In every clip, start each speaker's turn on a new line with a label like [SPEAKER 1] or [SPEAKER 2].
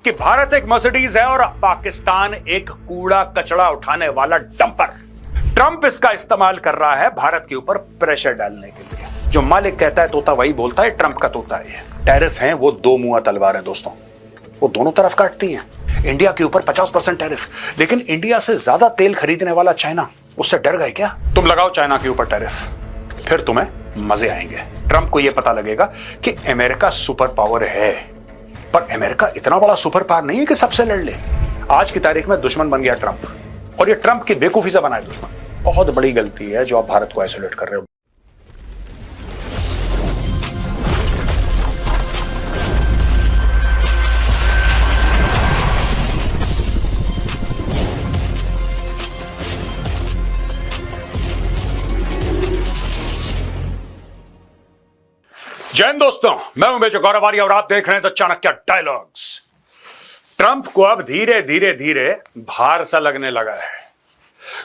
[SPEAKER 1] कि भारत एक मर्सिडीज है और पाकिस्तान एक कूड़ा कचड़ा उठाने वाला डंपर। ट्रंप इसका इस्तेमाल कर रहा है भारत के ऊपर प्रेशर डालने के लिए। जो मालिक कहता है तोता वही बोलता है, ट्रंप का तोता है। टैरिफ हैं वो दो मुंहा तलवार है दोस्तों, वो दोनों तरफ काटती हैं। इंडिया के ऊपर 50% टैरिफ, लेकिन इंडिया से ज्यादा तेल खरीदने वाला चाइना, उससे डर गए क्या? तुम लगाओ चाइना के ऊपर टैरिफ, फिर तुम्हें मजे आएंगे। ट्रंप को यह पता लगेगा कि अमेरिका सुपर पावर है, पर अमेरिका इतना बड़ा सुपर पावर नहीं है कि सबसे लड़ ले। आज की तारीख में दुश्मन बन गया ट्रंप, और ये ट्रंप की बेवकूफी से बना है दुश्मन। बहुत बड़ी गलती है जो आप भारत को आइसोलेट कर रहे हो। जय हिंद दोस्तों, मैं हूं मेजर गौरव आर्य और आप देख रहे हैं द चाणक्य डायलॉग्स। ट्रंप को अब धीरे धीरे धीरे भार सा लगने लगा है।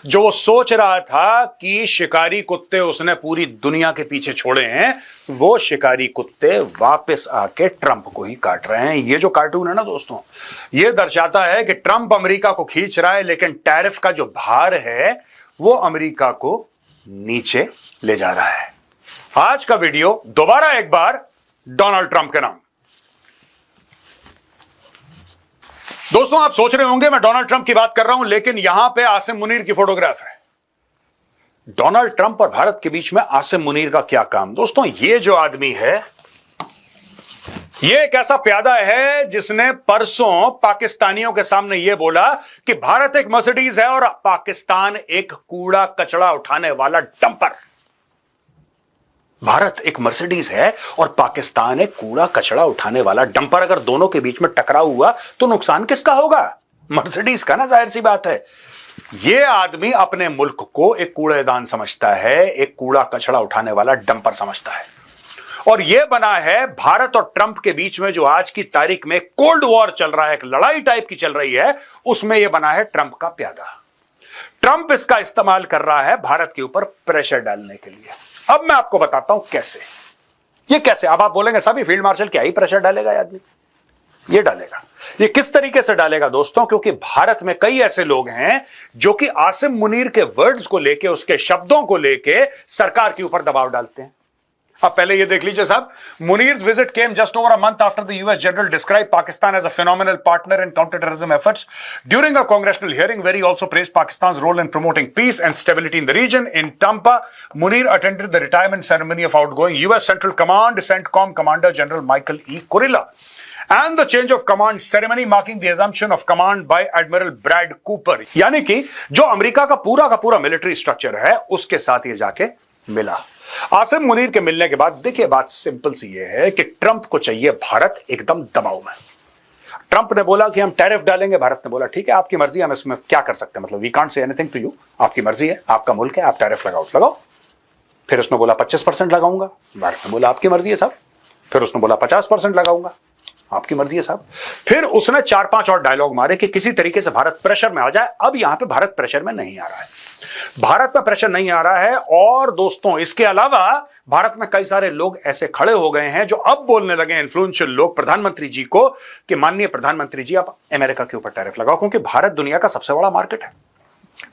[SPEAKER 1] जो वो सोच रहा था कि शिकारी कुत्ते उसने पूरी दुनिया के पीछे छोड़े हैं, वो शिकारी कुत्ते वापस आके ट्रंप को ही काट रहे हैं। ये जो कार्टून है ना दोस्तों, ये दर्शाता है कि ट्रंप अमेरिका को खींच रहा है, लेकिन टैरिफ का जो भार है वो अमेरिका को नीचे ले जा रहा है। आज का वीडियो दोबारा एक बार डोनाल्ड ट्रंप के नाम। दोस्तों, आप सोच रहे होंगे मैं डोनाल्ड ट्रंप की बात कर रहा हूं, लेकिन यहां पे आसिम मुनीर की फोटोग्राफ है। डोनाल्ड ट्रंप और भारत के बीच में आसिम मुनीर का क्या काम? दोस्तों, ये जो आदमी है, ये एक ऐसा प्यादा है जिसने परसों पाकिस्तानियों के सामने यह बोला कि भारत एक मर्सिडीज है और पाकिस्तान एक कूड़ा कचड़ा उठाने वाला डंपर। भारत एक मर्सिडीज है और पाकिस्तान एक कूड़ा कचड़ा उठाने वाला डंपर। अगर दोनों के बीच में टकराव हुआ तो नुकसान किसका होगा? मर्सिडीज का ना, जाहिर सी बात है। यह आदमी अपने मुल्क को एक कूड़ेदान समझता है, एक कूड़ा कचड़ा उठाने वाला डंपर समझता है। और यह बना है भारत और ट्रंप के बीच में जो आज की तारीख में कोल्ड वॉर चल रहा है, एक लड़ाई टाइप की चल रही है, उसमें यह बना है ट्रंप का प्यादा। ट्रंप इसका इस्तेमाल कर रहा है भारत के ऊपर प्रेशर डालने के लिए। अब मैं आपको बताता हूं कैसे। ये कैसे? अब आप बोलेंगे साहब ये फील्ड मार्शल क्या ही प्रेशर डालेगा आदमी? ये डालेगा। ये किस तरीके से डालेगा दोस्तों? क्योंकि भारत में कई ऐसे लोग हैं जो कि आसिम मुनीर के वर्ड्स को लेके, उसके शब्दों को लेके सरकार के ऊपर दबाव डालते हैं। अब पहले ये देख लीजिए साहब, Munir's visit came just over a month after the US general describe Pakistan as a phenomenal partner in counter-terrorism efforts. During a congressional hearing, where he also praised Pakistan's role in promoting peace and stability in the region. In Tampa, Munir attended the retirement ceremony of outgoing US Central Command CENTCOM Commander General Michael E. Kurilla and the change of command ceremony marking the assumption of command by Admiral Brad Cooper. यानी कि जो America का पूरा military structure है, उसके साथ ये जाके मिला। आसिम मुनीर के मिलने के बाद देखिए बात सिंपल सी ये है कि ट्रंप को चाहिए भारत एकदम दबाव में। ट्रंप ने बोला कि हम टैरिफ डालेंगे, भारत ने बोला ठीक है आपकी मर्जी, हम इसमें क्या कर सकते हैं, मतलब we can't say anything to you, आपकी मर्जी है, आपका मुल्क है, आप टैरिफ लगाओ। फिर उसने बोला 25% लगाऊंगा, भारत ने बोला आपकी मर्जी है साहब। फिर उसने बोला 50% लगाऊंगा, आपकी मर्जी है साहब। फिर उसने 4-5 और डायलॉग मारे कि किसी तरीके से भारत प्रेशर में आ जाए। अब यहां पे भारत प्रेशर में नहीं आ रहा है, भारत में प्रेशर नहीं आ रहा है। और दोस्तों, इसके अलावा भारत में कई सारे लोग ऐसे खड़े हो गए हैं जो अब बोलने लगे, इन्फ्लुएंशियल लोग, प्रधानमंत्री जी को कि माननीय प्रधानमंत्री जी आप अमेरिका के ऊपर टैरिफ लगाओ, क्योंकि भारत दुनिया का सबसे बड़ा मार्केट है।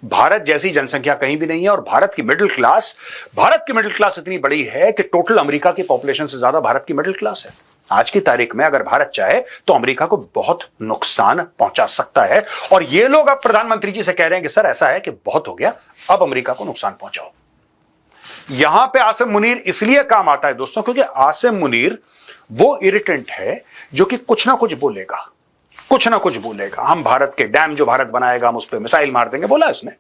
[SPEAKER 1] भारत जैसी जनसंख्या कहीं भी नहीं है, और भारत की मिडिल क्लास इतनी बड़ी है कि टोटल अमेरिका की पॉपुलेशन से ज्यादा भारत की मिडिल क्लास है। आज की तारीख में अगर भारत चाहे तो अमेरिका को बहुत नुकसान पहुंचा सकता है। और ये लोग अब प्रधानमंत्री जी से कह रहे हैं कि सर ऐसा है कि बहुत हो गया, अब अमेरिका को नुकसान पहुंचाओ। यहां पे आसिम मुनीर इसलिए काम आता है दोस्तों, क्योंकि आसिम मुनीर वो इरिटेंट है जो कि कुछ ना कुछ बोलेगा। हम भारत के डैम जो भारत बनाएगा, हम उस पर मिसाइल मार देंगे, बोला इसने।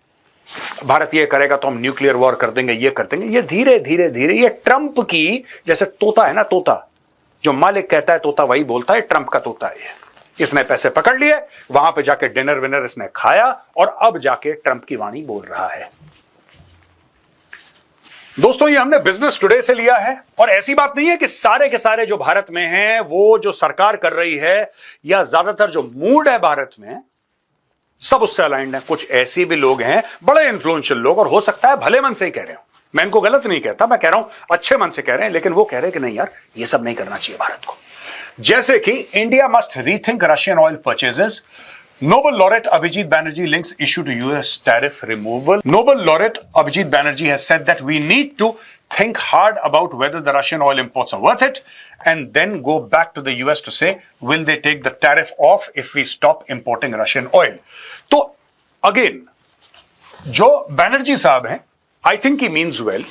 [SPEAKER 1] भारत ये करेगा तो हम न्यूक्लियर वॉर कर देंगे, ये कर देंगे। ये धीरे धीरे ये ट्रंप की, जैसे तोता है ना, तोता, जो मालिक कहता है तोता वही बोलता है, ट्रंप का तोता है। इसने पैसे पकड़ लिए, वहां पे जाके डिनर विनर इसने खाया, और अब जाके ट्रंप की वाणी बोल रहा है। दोस्तों, ये हमने बिजनेस टुडे से लिया है, और ऐसी बात नहीं है कि सारे के सारे जो भारत में हैं वो जो सरकार कर रही है, या ज्यादातर जो मूड है भारत में, सब उससे अलाइंड है। कुछ ऐसे भी लोग हैं, बड़े इन्फ्लुएंशियल लोग, और हो सकता है भले मन से ही कह रहे हो, मैं इनको गलत नहीं कहता, मैं कह रहा हूं अच्छे मन से कह रहे हैं, लेकिन वो कह रहे हैं कि नहीं यार ये सब नहीं करना चाहिए भारत को। जैसे कि India must rethink Russian oil purchases, Nobel laureate Abhijit Banerjee links issue to US tariff removal. Nobel laureate Abhijit Banerjee has said that we need to think hard about whether the Russian oil imports are worth it and then go back to the US to say, will they take the tariff off if we stop importing Russian oil? तो again, जो बैनर्जी साहब हैं, I think he means well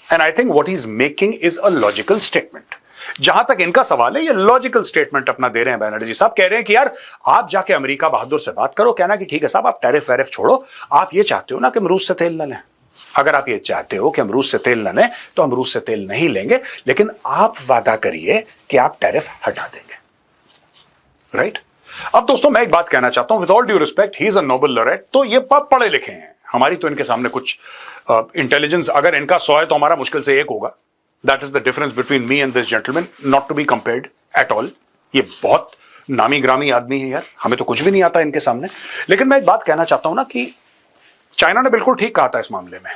[SPEAKER 1] and I think what he's making is a logical statement. जहां तक इनका सवाल है, ये लॉजिकल स्टेटमेंट अपना दे रहे हैं बैनर्जी साहब, कह रहे हैं कि यार आप जाके अमेरिका बहादुर से बात करो, कहना कि ठीक है साहब आप टैरिफ वैरिफ छोड़ो, आप ये चाहते हो ना कि हम रूस से तेल न लें, अगर आप ये चाहते हो कि हम रूस से तेल न लें तो हम रूस से तेल नहीं लेंगे, लेकिन आप वादा करिए कि आप टैरिफ हटा देंगे, राइट? अब दोस्तों मैं एक बात कहना चाहता हूं, with all due respect, he is a Nobel laureate, तो ये पढ़े लिखे हैं, हमारी तो इनके सामने कुछ इंटेलिजेंस, अगर इनका 100 है तो हमारा मुश्किल से 1 होगा. That is the difference between me and this gentleman, not to be compared at all. ये बहुत नामी ग्रामी आदमी है यार, हमें तो कुछ भी नहीं आता इनके सामने. लेकिन मैं एक बात कहना चाहता हूं ना कि चाइना ने बिल्कुल ठीक कहा था इस मामले में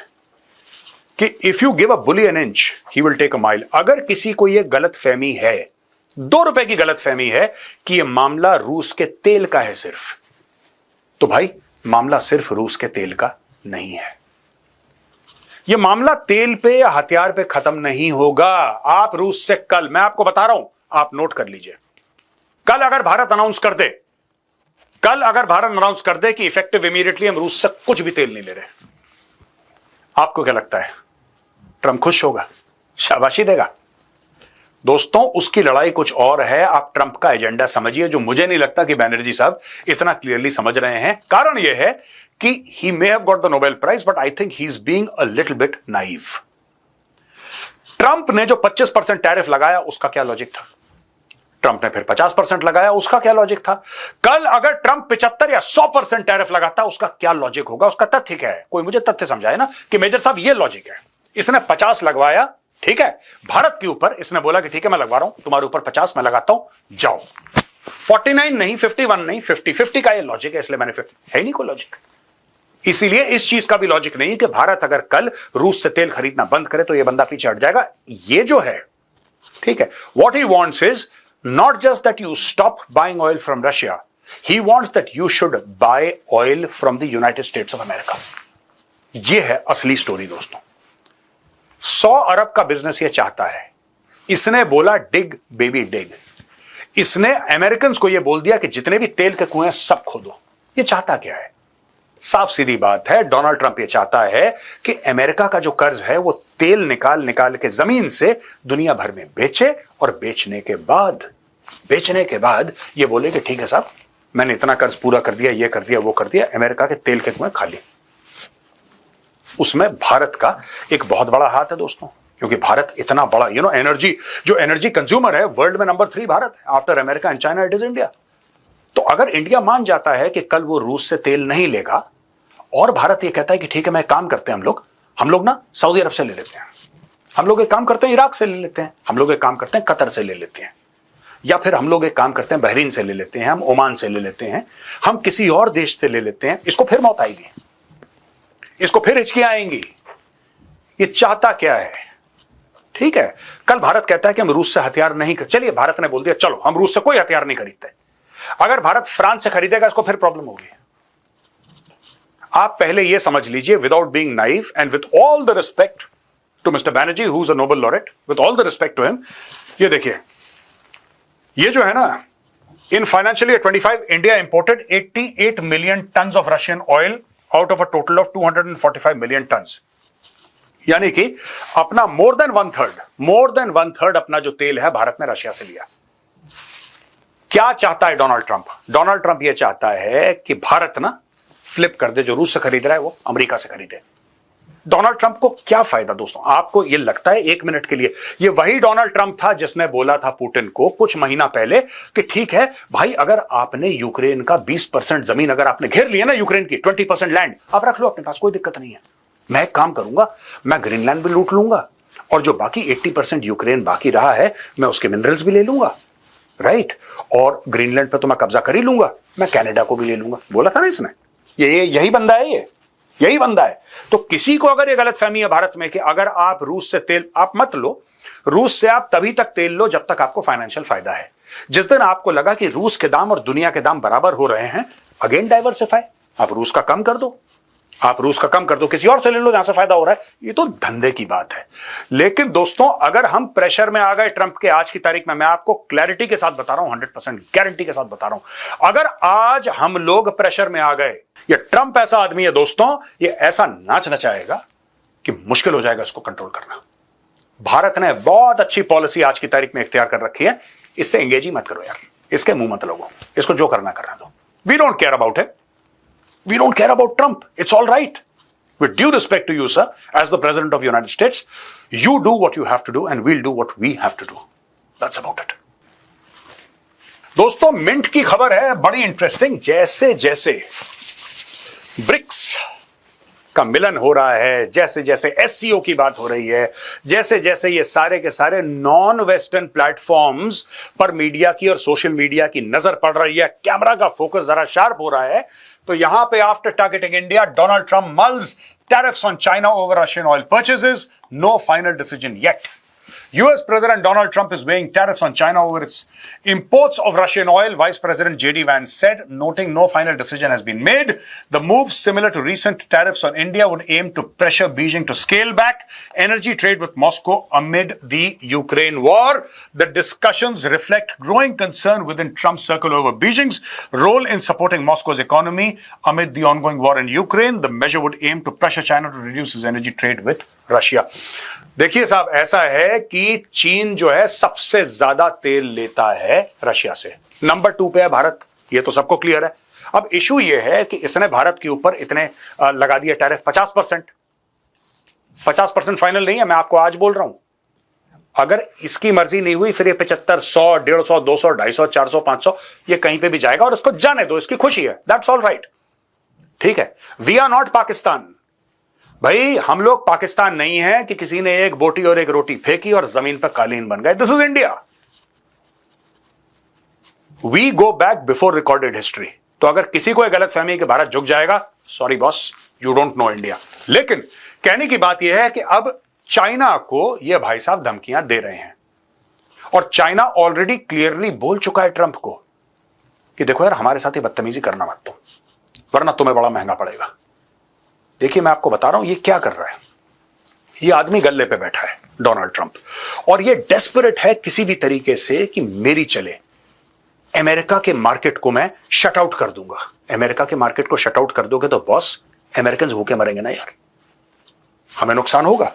[SPEAKER 1] कि if you give a bully an inch he will take a mile. अगर किसी को ये गलत फहमी है, 2 रुपए की गलत फहमी है कि ये मामला रूस के तेल का है सिर्फ, तो भाई मामला सिर्फ रूस के तेल का नहीं है. यह मामला तेल पे या हथियार पे खत्म नहीं होगा. आप रूस से कल, मैं आपको बता रहा हूं, आप नोट कर लीजिए, कल अगर भारत अनाउंस कर दे कि इफेक्टिव इमीडिएटली हम रूस से कुछ भी तेल नहीं ले रहे, आपको क्या लगता है? ट्रंप खुश होगा, शाबाशी देगा? दोस्तों उसकी लड़ाई कुछ और है. आप ट्रंप का एजेंडा समझिए, जो मुझे नहीं लगता कि बैनर्जी साहब इतना क्लियरली समझ रहे हैं. कारण यह है कि he may have got the Nobel Prize, but I think he's being a little bit naive. Trump ने जो 25% टैरिफ लगाया उसका क्या लॉजिक था? ट्रंप ने फिर 50% लगाया, उसका क्या लॉजिक था? कल अगर ट्रंप 75 या 100% टैरिफ लगाता, उसका क्या लॉजिक होगा? उसका तथ्य क्या है? कोई मुझे तथ्य समझाए ना कि मेजर साहब ये लॉजिक है. इसने 50 लगवाया, ठीक है, भारत के ऊपर इसने बोला कि ठीक है मैं लगवा रहा हूं, तुम्हारे ऊपर 50 मैं लगाता हूं, जाओ. 49 नहीं, 51 नहीं, 50 का ये लॉजिक है, इसलिए मैंने 50 है ही नहीं कोई लॉजिक. इसीलिए इस चीज का भी लॉजिक नहीं कि भारत अगर कल रूस से तेल खरीदना बंद करे तो यह बंदा पीछे हट जाएगा. ये जो है, ठीक है, what he wants is not just that you stop buying oil from Russia, he wants that you should buy oil from the United States of America. यह है असली स्टोरी दोस्तों. 100 अरब का बिजनेस यह चाहता है. इसने बोला डिग बेबी डिग. इसने अमेरिकन को यह बोल दिया कि जितने भी तेल के कुएं सब खोदो. यह चाहता क्या है? साफ सीधी बात है, डोनाल्ड ट्रंप ये चाहता है कि अमेरिका का जो कर्ज है वो तेल निकाल के जमीन से दुनिया भर में बेचे, और बेचने के बाद ये बोले कि ठीक है साहब मैंने इतना कर्ज पूरा कर दिया, ये कर दिया, वो कर दिया, अमेरिका के तेल के कुएं खाली. उसमें भारत का एक बहुत बड़ा हाथ है दोस्तों, क्योंकि भारत इतना बड़ा एनर्जी कंज्यूमर है वर्ल्ड में, नंबर 3 भारत है, after America and China it is India. तो अगर इंडिया मान जाता है कि कल वो रूस से तेल नहीं लेगा, और भारत ये कहता है कि ठीक है मैं काम करते हैं, हम लोग ना सऊदी अरब से ले लेते हैं, हम लोग एक काम करते हैं इराक से ले लेते हैं, हम लोग एक काम करते हैं कतर से ले लेते हैं, या फिर हम लोग एक काम करते हैं बहरीन से ले लेते हैं, हम ओमान से ले लेते हैं, हम किसी और देश से ले लेते हैं. इसको फिर मौत आएगी, इसको फिर हिचकियां आएंगी. ये चाहता क्या है? ठीक है, कल भारत कहता है कि हम रूस से हथियार नहीं चलिए, भारत ने बोल दिया चलो हम रूस से कोई हथियार नहीं खरीदते. अगर भारत फ्रांस से खरीदेगा इसको फिर प्रॉब्लम होगी. आप पहले यह समझ लीजिए, without being naive and with all the respect to mister Banerjee who is a Nobel laureate, with all the respect to him, ये देखिए, ये जो है ना, in financial year 25 India imported 88 million tons of Russian oil out of a total of 245 million tons. यानी कि अपना more than one third अपना जो तेल है भारत ने रशिया से लिया. क्या चाहता है डोनाल्ड ट्रंप? डोनाल्ड ट्रंप यह चाहता है कि भारत ना फ्लिप कर दे, जो रूस से खरीद रहा है वो अमेरिका से खरीदे. डोनाल्ड ट्रंप को क्या फायदा दोस्तों? आपको यह लगता है 1 मिनट के लिए यह वही डोनाल्ड ट्रंप था जिसने बोला था पुतिन को कुछ महीना पहले कि ठीक है भाई, अगर आपने यूक्रेन का 20% जमीन अगर आपने घेर लिया ना, यूक्रेन की 20% लैंड आप रख लो अपने पास, कोई दिक्कत नहीं है, मैं एक काम करूंगा, मैं ग्रीनलैंड भी लूट लूंगा, और जो बाकी 80% यूक्रेन बाकी रहा है मैं उसके मिनरल्स भी ले लूंगा, राइट, और ग्रीनलैंड पे तो मैं कब्जा कर ही लूंगा, मैं कनाडा को भी ले लूंगा. बोला था ना इसने. यही बंदा है, यही बंदा है. तो किसी को अगर ये गलतफहमी है भारत में कि अगर आप रूस से तेल आप मत लो, रूस से आप तभी तक तेल लो जब तक आपको फाइनेंशियल फायदा है. जिस दिन आपको लगा कि रूस के दाम और दुनिया के दाम बराबर हो रहे हैं, अगेन डाइवर्सिफाई। आप रूस का कम कर दो, आप रूस का कम कर दो, किसी और से ले लो जहां से फायदा हो रहा है। ये तो धंधे की बात है। लेकिन दोस्तों, अगर हम प्रेशर में आ गए ट्रंप के आज की तारीख में, मैं आपको क्लैरिटी के साथ बता रहा हूं, 100% गारंटी के साथ बता रहा हूं, अगर आज हम लोग प्रेशर में आ गए, ये ट्रंप ऐसा आदमी है दोस्तों, ये ऐसा नाच नचाएगा कि मुश्किल हो जाएगा इसको कंट्रोल करना। भारत ने बहुत अच्छी पॉलिसी आज की तारीख में इख्तियार कर रखी है, इससे एंगेज ही मत करो यार, इसके मुंह मत लगो, इसको जो करना करना दो। We don't care about him, we don't care about Trump, it's all right. With due respect to you, sir, as the President of the United States, you do what you have to do and we'll do what we have to do. That's about it. दोस्तों, mint की खबर है बड़ी interesting. जैसे जैसे BRICS का मिलन हो रहा है, जैसे जैसे SCO की बात हो रही है, जैसे जैसे ये सारे के सारे नॉन वेस्टर्न प्लेटफॉर्म्स पर मीडिया की और सोशल मीडिया की नजर पड़ रही है, कैमरा का फोकस जरा शार्प हो रहा है, तो यहां पे after targeting India, Donald Trump mulls tariffs on China over Russian oil purchases. No final decision yet. US President Donald Trump is weighing tariffs on China over its imports of Russian oil, Vice President J.D. Vance said, noting no final decision has been made. The move, similar to recent tariffs on India, would aim to pressure Beijing to scale back energy trade with Moscow amid the Ukraine war. The discussions reflect growing concern within Trump's circle over Beijing's role in supporting Moscow's economy amid the ongoing war in Ukraine. The measure would aim to pressure China to reduce its energy trade with Russia. देखिए साहब, ऐसा है कि चीन जो है सबसे ज्यादा तेल लेता है रशिया से, नंबर 2 पे है भारत, ये तो सबको क्लियर है। अब इशू ये है कि इसने भारत के ऊपर इतने लगा दिए टैरिफ 50%। 50% फाइनल नहीं है, मैं आपको आज बोल रहा हूं। अगर इसकी मर्जी नहीं हुई फिर ये 75, 100, 150, 200, 250, 400, 500 ये कहीं पे भी जाएगा और इसको जाने दो, इसकी खुशी है, दैट्स ऑल राइट। ठीक है, वी आर नॉट पाकिस्तान। भाई, हम लोग पाकिस्तान नहीं है कि किसी ने एक बोटी और एक रोटी फेंकी और जमीन पर कालीन बन गए। This is India, we go back before recorded history. तो अगर किसी को एक गलत फहमी कि भारत झुक जाएगा, sorry boss, you don't know India. लेकिन कहने की बात यह है कि अब चाइना को यह भाई साहब धमकियां दे रहे हैं, और चाइना ऑलरेडी क्लियरली बोल चुका है ट्रंप को कि देखो यार, हमारे साथ ये बदतमीजी करना मत तुम, वरना तुम्हें बड़ा महंगा पड़ेगा। देखिए, मैं आपको बता रहा हूं ये क्या कर रहा है। ये आदमी गल्ले पे बैठा है, डोनाल्ड ट्रंप, और ये डेस्परेट है किसी भी तरीके से कि मेरी चले, अमेरिका के मार्केट को मैं शट आउट कर दूंगा। अमेरिका के मार्केट को शट आउट कर दोगे तो बॉस, अमेरिकन भूखे मरेंगे ना यार, हमें नुकसान होगा।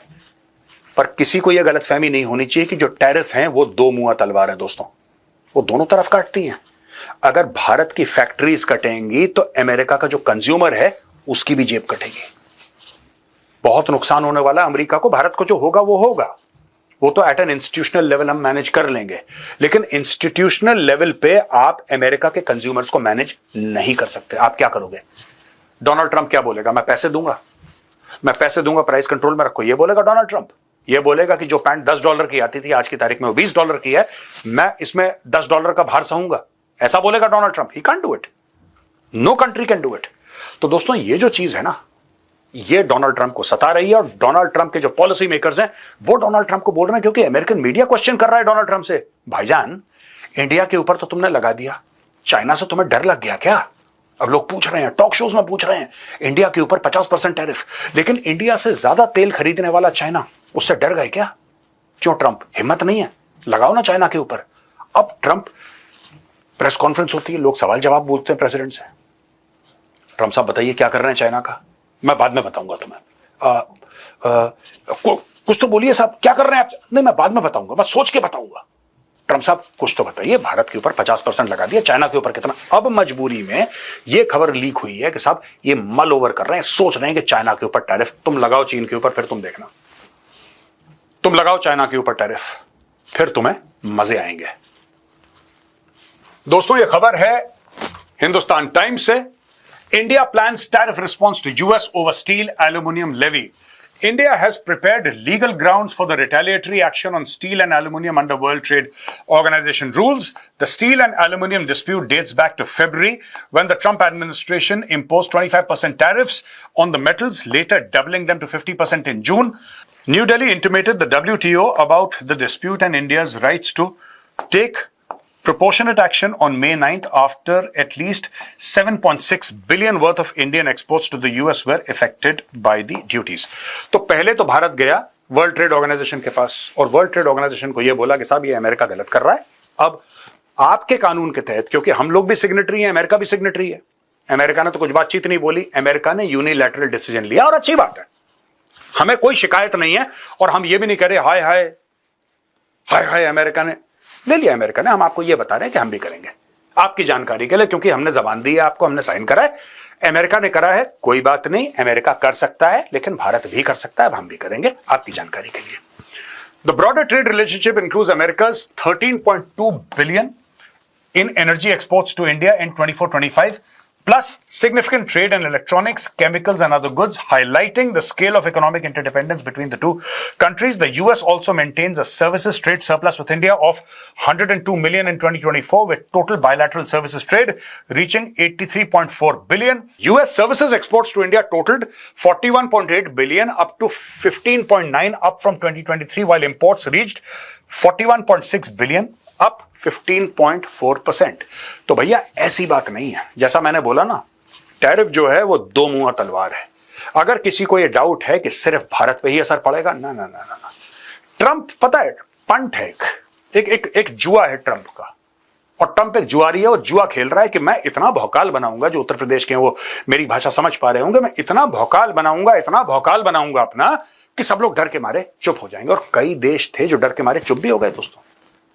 [SPEAKER 1] पर किसी को यह गलतफहमी नहीं होनी चाहिए कि जो टैरिफ हैं वो दो मुंह तलवार है दोस्तों, वो दोनों तरफ काटती हैं। अगर भारत की फैक्ट्रीज कटेंगी तो अमेरिका का जो कंज्यूमर है उसकी भी जेब कटेगी, बहुत नुकसान होने वाला है अमेरिका को। भारत को जो होगा वो होगा, वो तो एट एन इंस्टीट्यूशनल लेवल हम मैनेज कर लेंगे, लेकिन इंस्टीट्यूशनल लेवल पे आप अमेरिका के कंज्यूमर्स को मैनेज नहीं कर सकते। आप क्या करोगे? डोनाल्ड ट्रंप क्या बोलेगा? मैं पैसे दूंगा, मैं पैसे दूंगा, प्राइस कंट्रोल में रखो, ये बोलेगा डोनाल्ड ट्रंप। ये बोलेगा कि जो पैंट $10 की आती थी आज की तारीख में वो $20 की है, मैं इसमें $10 का भार सहूंगा, ऐसा बोलेगा Donald Trump. He can't do it, no country can do it. तो दोस्तों, ये जो चीज है ना, ये डोनाल्ड ट्रंप को सता रही है, और डोनाल्ड ट्रंप के जो पॉलिसी मेकर्स हैं वो डोनाल्ड ट्रंप को बोल रहे हैं, क्योंकि अमेरिकन मीडिया क्वेश्चन कर रहा है डोनाल्ड ट्रंप से, भाईजान इंडिया के ऊपर तो तुमने लगा दिया, चाइना से तुम्हें डर लग गया क्या? अब लोग पूछ रहे हैं, टॉक शोज में पूछ रहे हैं, इंडिया के ऊपर 50% टैरिफ, लेकिन इंडिया से ज्यादा तेल खरीदने वाला चाइना, उससे डर गए क्या? क्यों ट्रंप, हिम्मत नहीं है? लगाओ ना चाइना के ऊपर। अब ट्रंप प्रेस कॉन्फ्रेंस होती है, लोग सवाल जवाब बोलते हैं प्रेसिडेंट से, ट्रंप साहब बताइए क्या कर रहे हैं चाइना का? मैं बाद में बताऊंगा तुम्हें। कुछ तो बोलिए साहब, क्या कर रहे हैं आप? नहीं, मैं बाद में बताऊंगा, मैं सोच के बताऊंगा। ट्रंप साहब कुछ तो बताइए, भारत के ऊपर 50% लगा दिया, चाइना के ऊपर कितना? अब मजबूरी में यह खबर लीक हुई है कि साहब ये मल ओवर कर रहे हैं, सोच रहे हैं कि चाइना के ऊपर टैरिफ तुम लगाओ, चीन के ऊपर, फिर तुम देखना, तुम लगाओ चाइना के ऊपर टैरिफ, फिर तुम्हें मजे आएंगे। दोस्तों, यह खबर है हिंदुस्तान टाइम्स से। India plans tariff response to US over steel aluminum levy. India has prepared legal grounds for the retaliatory action on steel and aluminum under World Trade Organization rules. The steel and aluminum dispute dates back to February, when the Trump administration imposed 25% tariffs on the metals, later doubling them to 50% in June. New Delhi intimated the WTO about the dispute and India's rights to take proportionate action on May 9th after at least 7.6 billion worth of Indian exports to the US were affected by the duties. तो पहले तो भारत गया world trade organisation के पास और world trade organisation को यह बोला कि साहब ये अमेरिका गलत कर रहा है। अब आपके कानून के तहत, क्योंकि हम लोग भी सिग्नेटरी हैं, अमेरिका भी सिग्नेटरी है, अमेरिका ने तो कुछ बातचीत नहीं बोली, अमेरिका ने यूनिलैटरल डिसीजन लिया और अच्छी बात है, हमें कोई शिकायत नहीं है। और हम ये भी नहीं कह रहे हाय हाय हाय हाय अमेरिका ने ले लिया, अमेरिका ने, हम आपको ये बता रहे हैं कि हम भी करेंगे आपकी जानकारी के लिए, क्योंकि हमने जबान दी है आपको, हमने साइन करा है, अमेरिका ने करा है, कोई बात नहीं, अमेरिका कर सकता है लेकिन भारत भी कर सकता है, अब हम भी करेंगे आपकी जानकारी के लिए। The broader trade relationship includes America's 13.2 billion in energy exports to India in 24-25, plus significant trade in electronics, chemicals and other goods, highlighting the scale of economic interdependence between the two countries. The US also maintains a services trade surplus with India of 102 million in 2024, with total bilateral services trade reaching 83.4 billion. US services exports to India totaled 41.8 billion, up to 15.9, up from 2023, while imports reached 41.6 billion, up 15.4%। तो भैया ऐसी बात नहीं है, जैसा मैंने बोला ना, टैरिफ जो है वो दो मुंहा तलवार है। अगर किसी को ये डाउट है कि सिर्फ भारत पे ही असर पड़ेगा, ना ना ना ना, ट्रंप पता है पंट है, एक जुआ है ट्रंप का, और ट्रंप एक जुआरी है, वो जुआ खेल रहा है कि मैं इतना भौकाल बनाऊंगा, जो उत्तर प्रदेश के हैं वो मेरी भाषा समझ पा रहे होंगे, मैं इतना भौकाल बनाऊंगा अपना कि सब लोग डर के मारे चुप हो जाएंगे। और कई देश थे जो डर के मारे चुप भी हो गए दोस्तों,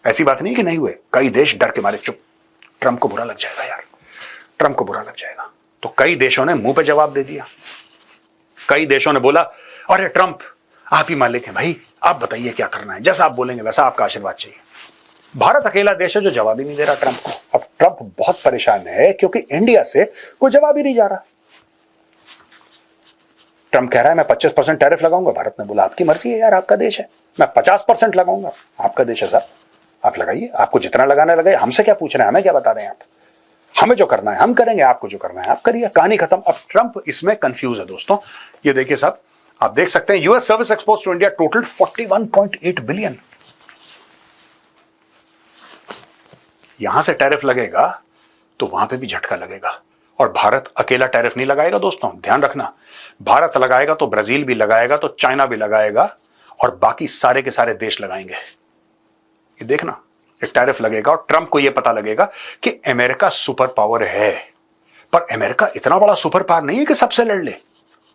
[SPEAKER 1] ऐसी बात नहीं कि नहीं हुए, कई देश डर के मारे चुप। ट्रंप को बुरा लग जाएगा यार, ट्रंप को बुरा लग जाएगा। तो कई देशों ने मुंह पे जवाब दे दिया, कई देशों ने बोला अरे ट्रंप आप ही मालिक हैं भाई, आप बताइए क्या करना है, जैसा आप बोलेंगे वैसा आपका आशीर्वाद चाहिए। भारत अकेला देश है जो जवाब ही नहीं दे रहा ट्रंप को। अब ट्रंप बहुत परेशान है क्योंकि इंडिया से कोई जवाब ही नहीं जा रहा। ट्रंप कह रहा है मैं 25% टैरिफ लगाऊंगा, भारत ने बोला आपकी मर्जी है यार, आपका देश है, मैं 50% लगाऊंगा, आपका देश है साहब, आप लगाइए, आपको जितना लगाना लगाइए, हमसे क्या पूछ रहे हैं, हमें क्या बता रहे हैं आप, हमें जो करना है हम करेंगे, आपको जो करना है आप करिए, कहानी खत्म। अब ट्रंप इसमें कंफ्यूज है दोस्तों। ये देखिए साहब, आप देख सकते हैं US service exports to India total 41.8 billion. यहां से टैरिफ लगेगा तो वहां पे भी झटका लगेगा, और भारत अकेला टैरिफ नहीं लगाएगा दोस्तों, ध्यान रखना, भारत लगाएगा तो ब्राजील भी लगाएगा, तो चाइना भी लगाएगा, और बाकी सारे के सारे देश लगाएंगे। ये देखना, एक टैरिफ लगेगा और ट्रंप को यह पता लगेगा कि अमेरिका सुपर पावर है, पर अमेरिका इतना बड़ा सुपर पावर नहीं है कि सबसे लड़ ले।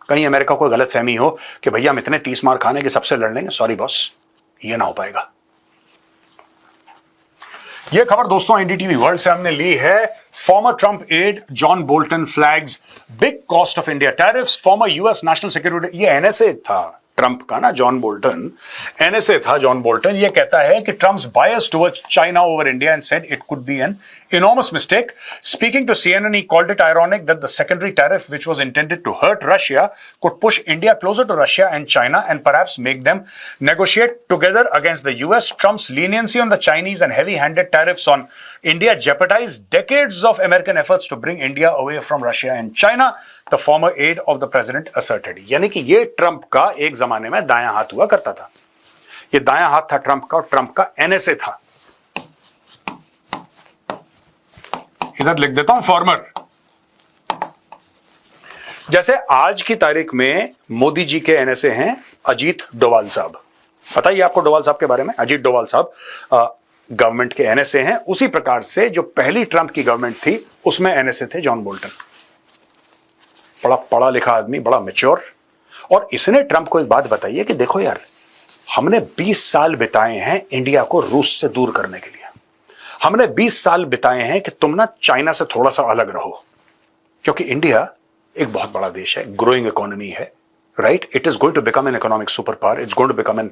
[SPEAKER 1] कहीं अमेरिका को गलतफहमी हो कि भैया हम इतने 30 मार खाने के सबसे लड़ लेंगे, सॉरी बॉस, ये ना हो पाएगा। यह खबर दोस्तों एनडीटीवी वर्ल्ड से हमने ली है। Former Trump aide John Bolton flags big cost of India tariffs, former US national security, ये एनएसए था ट्रंप का ना, जॉन बोल्टन, एनएसए था जॉन बोल्टन। ये कहता है कि Trump's bias towards China over India and said it could be an enormous mistake. Speaking to CNN, he called it ironic that the secondary tariff, which was intended to hurt Russia, could push India closer to Russia and China and perhaps make them negotiate together against the US. Trump's leniency on the Chinese and heavy-handed tariffs on India jeopardized decades of American efforts to bring India away from Russia and China, the former aide of the president asserted. यानी कि ये Trump का एक जमाने में दायां हाथ हुआ करता था, ये दायां हाथ था ट्रंप का, और ट्रंप का एनएसए था। इधर लिख देता हूं फॉर्मर। जैसे आज की तारीख में मोदी जी के एनएसए हैं अजीत डोवाल साहब, पता ही आपको डोवाल साहब के बारे में, अजीत डोवाल साहब गवर्नमेंट के एनएसए हैं। उसी प्रकार से जो पहली ट्रंप की गवर्नमेंट थी उसमें एनएसए थे जॉन बोल्टन, बड़ा पढ़ा लिखा आदमी, बड़ा मैच्योर। और इसने ट्रंप को एक बात बताई है कि देखो यार, हमने 20 साल बिताए हैं इंडिया को रूस से दूर करने के लिए, हमने 20 साल बिताए हैं कि तुम ना चाइना से थोड़ा सा अलग रहो, क्योंकि इंडिया एक बहुत बड़ा देश है, ग्रोइंग इकोनॉमी है, right, it is going to become an economic super power, it's going to become an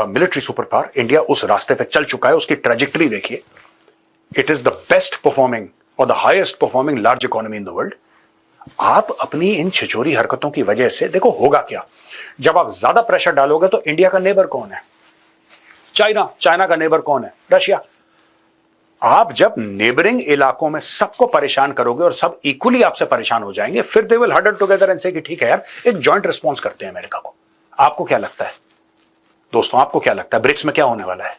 [SPEAKER 1] military super power. India उस रास्ते पे चल चुका है, उसकी ट्रेजेक्टरी देखिए, it is the best performing और the highest performing large economy in the world. आप अपनी इन छिछोरी हरकतों की वजह से देखो होगा क्या, जब आप ज्यादा प्रेशर डालोगे तो इंडिया का नेबर कौन है? चाइना, चाइना का नेबर कौन है? रशिया। आप जब नेबरिंग इलाकों में सबको परेशान करोगे और सब इक्वली आपसे परेशान हो जाएंगे, फिर they will huddle together and say कि ठीक है यार, एक जॉइंट रिस्पॉन्स करते हैं अमेरिका को। आपको क्या लगता है दोस्तों, आपको क्या लगता है ब्रिक्स में क्या होने वाला है?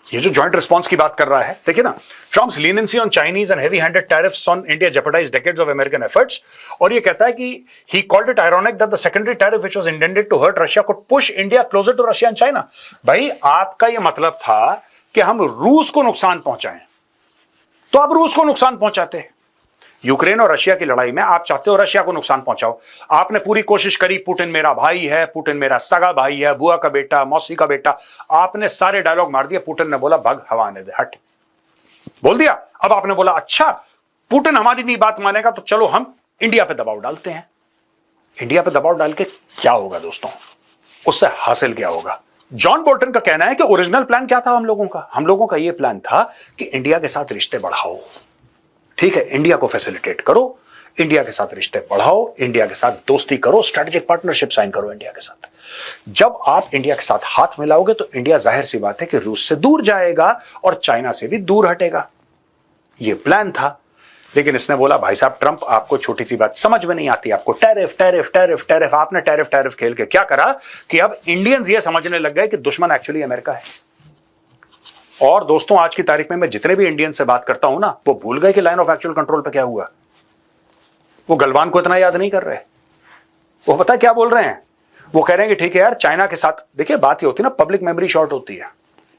[SPEAKER 1] ये जो जॉइंट रिस्पॉन्स की बात कर रहा है, देखिए ना, Trump's leniency on Chinese and heavy handed tariffs on India jeopardise decades of American efforts. और ये कहता है कि he called it ironic that the secondary tariff which was intended to hurt Russia could push India closer to Russia and China. भाई आपका ये मतलब था कि हम रूस को नुकसान पहुंचाएं, तो आप रूस को नुकसान पहुंचाते हैं। यूक्रेन और रशिया की लड़ाई में आप चाहते हो रशिया को नुकसान पहुंचाओ। आपने पूरी कोशिश करी, पुतिन मेरा भाई है, पुतिन मेरा सगा भाई है, बुआ का बेटा, मौसी का बेटा, आपने सारे डायलॉग मार दिए। पुतिन ने बोला भग, हवा आने दे, हट, बोल दिया। अब आपने बोला अच्छा पुतिन हमारी नहीं बात मानेगा तो चलो हम इंडिया पे दबाव डालते हैं। इंडिया पे दबाव डाल के क्या होगा दोस्तों, उससे हासिल क्या होगा? जॉन बोल्टन का कहना है कि ओरिजिनल प्लान क्या था हम लोगों का यह प्लान था कि इंडिया के साथ रिश्ते बढ़ाओ, ठीक है, इंडिया को फैसिलिटेट करो, इंडिया के साथ रिश्ते बढ़ाओ, इंडिया के साथ दोस्ती करो, स्ट्रेटेजिक पार्टनरशिप साइन करो इंडिया के साथ। जब आप इंडिया के साथ हाथ मिलाओगे तो इंडिया जाहिर सी बात है कि रूस से दूर जाएगा और चाइना से भी दूर हटेगा। यह प्लान था। लेकिन इसने बोला भाई साहब ट्रंप, आपको छोटी सी बात समझ में नहीं आती, आपको टैरिफ टैरिफ टैरिफ टैरिफ। आपने टैरिफ टैरिफ खेल के क्या करा कि अब इंडियंस ये समझने लग गए कि दुश्मन एक्चुअली अमेरिका है। और दोस्तों आज की तारीख में मैं जितने भी इंडियन से बात करता हूं ना, वो भूल गए कि लाइन ऑफ एक्चुअल कंट्रोल पे क्या हुआ। वो गलवान को इतना याद नहीं कर रहे। वो पता है क्या बोल रहे हैं? वो कह रहे हैं कि ठीक है यार, चाइना के साथ, देखिए बात ये होती है ना, पब्लिक मेमोरी शॉर्ट होती है,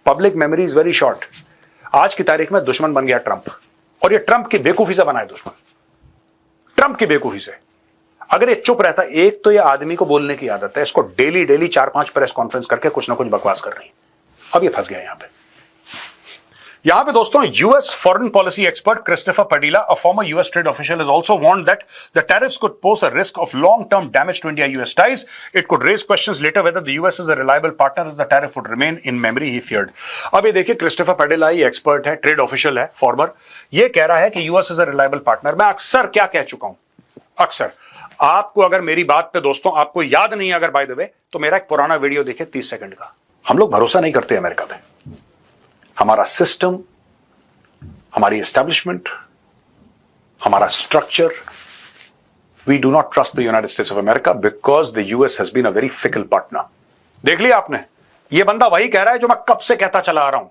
[SPEAKER 1] public memory is very short. आज की तारीख में दुश्मन बन गया ट्रंप, और ये ट्रंप की बेवकूफी से बना है दुश्मन, ट्रंप की बेवकूफी से। अगर ये चुप रहता, एक तो ये आदमी को बोलने की आदत है, इसको डेली डेली 4-5 प्रेस कॉन्फ्रेंस करके कुछ ना कुछ बकवास कर रही है। अब ये फंस गया यहां पे दोस्तों US foreign policy expert Christopher Padilla, a former US trade official, has also warned that the tariffs could pose a risk of long-term damage to India-US ties. It could raise questions later whether the US is a reliable partner as the tariff would remain in memory, he feared. अब ये देखिए, Christopher Padilla ये expert है, trade official है, farmer, ये कह रहा है कि US is a reliable partner. मैं अक्सर क्या कह चुका हूं, अक्सर आपको, अगर मेरी बात पे दोस्तों आपको याद नहीं अगर बाय द वे, तो मेरा एक पुराना वीडियो देखे 30 सेकंड का। हम लोग भरोसा नहीं करते अमेरिका पे, हमारा सिस्टम, हमारी एस्टैब्लिशमेंट, हमारा structure, we do not trust the United States of America because the US has been a very fickle partner. देख लिया आपने, ये बंदा वही कह रहा है जो मैं कब से कहता चला आ रहा हूं,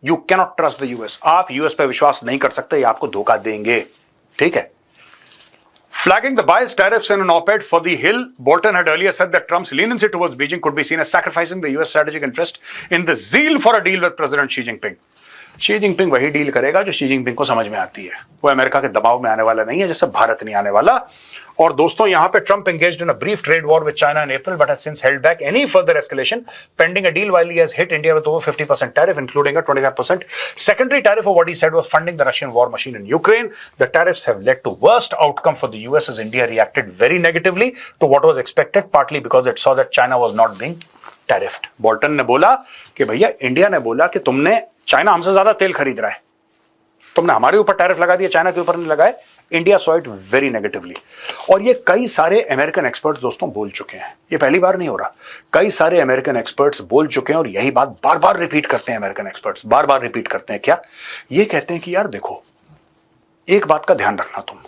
[SPEAKER 1] you cannot trust the US. आप यूएस पे विश्वास नहीं कर सकते, ये आपको धोखा देंगे, ठीक है। Flagging the biased tariffs in an op-ed for The Hill, Bolton had earlier said that Trump's leniency towards Beijing could be seen as sacrificing the US strategic interest in the zeal for a deal with President Xi Jinping. Xi Jinping वही deal करेगा जो Xi Jinping को समझ में आती है। वो America के दबाव में आने वाला नहीं है, जैसे भारत नहीं आने वाला। और दोस्तों यहां पे Trump engaged in a brief trade war with China in April but has since held back any further escalation pending a deal while he has hit India with over 50% tariff including a 25% secondary tariff of what he said was funding the Russian war machine in Ukraine. The tariffs have led to worst outcome for the US as India reacted very negatively to what was expected, partly because it saw that China was not being tariffed. Bolton ने बोला कि भैया India ने बोला कि तुमने, China हमसे ज्यादा तेल खरीद रहा है, तुमने हमारे ऊपर टैरिफ लगा दिया, चाइना के ऊपर नहीं लगाए। India saw it very negatively. और ये कई सारे अमेरिकन एक्सपर्ट्स दोस्तों बोल चुके हैं, ये पहली बार नहीं हो रहा, कई सारे अमेरिकन एक्सपर्ट्स बोल चुके हैं और यही बात बार बार रिपीट करते हैं। अमेरिकन एक्सपर्ट्स बार बार रिपीट करते हैं क्या? ये कहते हैं कि यार देखो, एक बात का ध्यान रखना, तुम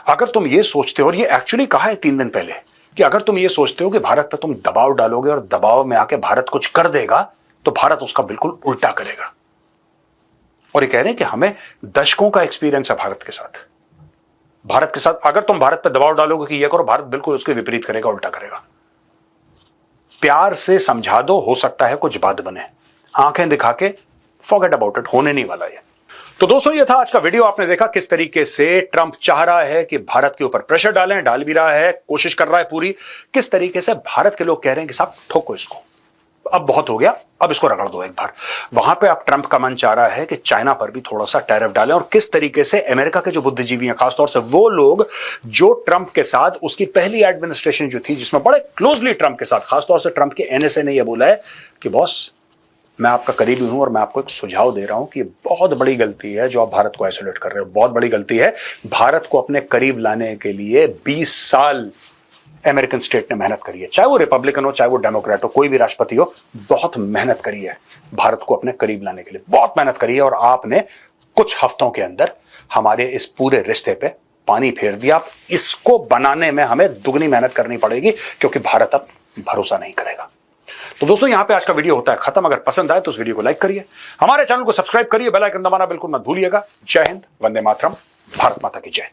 [SPEAKER 1] अगर तुम ये सोचते हो, और ये एक्चुअली कहा है 3 दिन पहले, कि अगर तुम ये सोचते हो कि भारत पर तुम दबाव डालोगे और दबाव में आके भारत कुछ कर देगा, तो भारत उसका बिल्कुल उल्टा करेगा। और ये कह रहे हैं कि हमें दशकों का एक्सपीरियंस है भारत के साथ। भारत के साथ अगर तुम भारत पर दबाव डालोगे कि ये करो, भारत बिल्कुल उसके विपरीत करेगा, उल्टा करेगा। प्यार से समझा दो, हो सकता है कुछ बात बने, आंखें दिखा के फॉरगेट अबाउट इट, होने नहीं वाला ये। तो दोस्तों ये था आज का वीडियो। आपने देखा किस तरीके से ट्रंप चाह रहा है कि भारत के ऊपर प्रेशर डालें, डाल भी रहा है, कोशिश कर रहा है पूरी। किस तरीके से भारत के लोग कह रहे हैं कि साहब ठोको इसको, अब बहुत हो गया, अब इसको रगड़ दो एक बार। वहां पे अब ट्रंप का मन चाह रहा है कि चाइना पर भी थोड़ा सा टैरिफ डालें। और किस तरीके से अमेरिका के जो बुद्धिजीवी हैं, खासतौर से वो लोग जो ट्रंप के साथ, उसकी पहली एडमिनिस्ट्रेशन जो थी जिसमें बड़े क्लोजली ट्रंप के साथ, खासतौर से ट्रंप के एनएसए ने यह बोला है कि बॉस मैं आपका करीबी हूं और मैं आपको एक सुझाव दे रहा हूं कि बहुत बड़ी गलती है जो आप भारत को आइसोलेट कर रहे हो, बहुत बड़ी गलती है। भारत को अपने करीब लाने के लिए 20 साल अमेरिकन स्टेट ने मेहनत करी है, चाहे वो रिपब्लिकन हो, चाहे वो डेमोक्रेट हो, कोई भी राष्ट्रपति हो, बहुत मेहनत करी है भारत को अपने करीब लाने के लिए, बहुत मेहनत करी है। और आपने कुछ हफ्तों के अंदर हमारे इस पूरे रिश्ते पे पानी फेर दिया। अब इसको बनाने में हमें दुगनी मेहनत करनी पड़ेगी, क्योंकि भारत अब भरोसा नहीं करेगा। तो दोस्तों यहां पे आज का वीडियो होता है खत्म। अगर पसंद आए तो उस वीडियो को लाइक करिए, हमारे चैनल को सब्सक्राइब करिए, बेल आइकन दबाना बिल्कुल मत भूलिएगा। जय हिंद, वंदे मातरम, भारत माता की जय।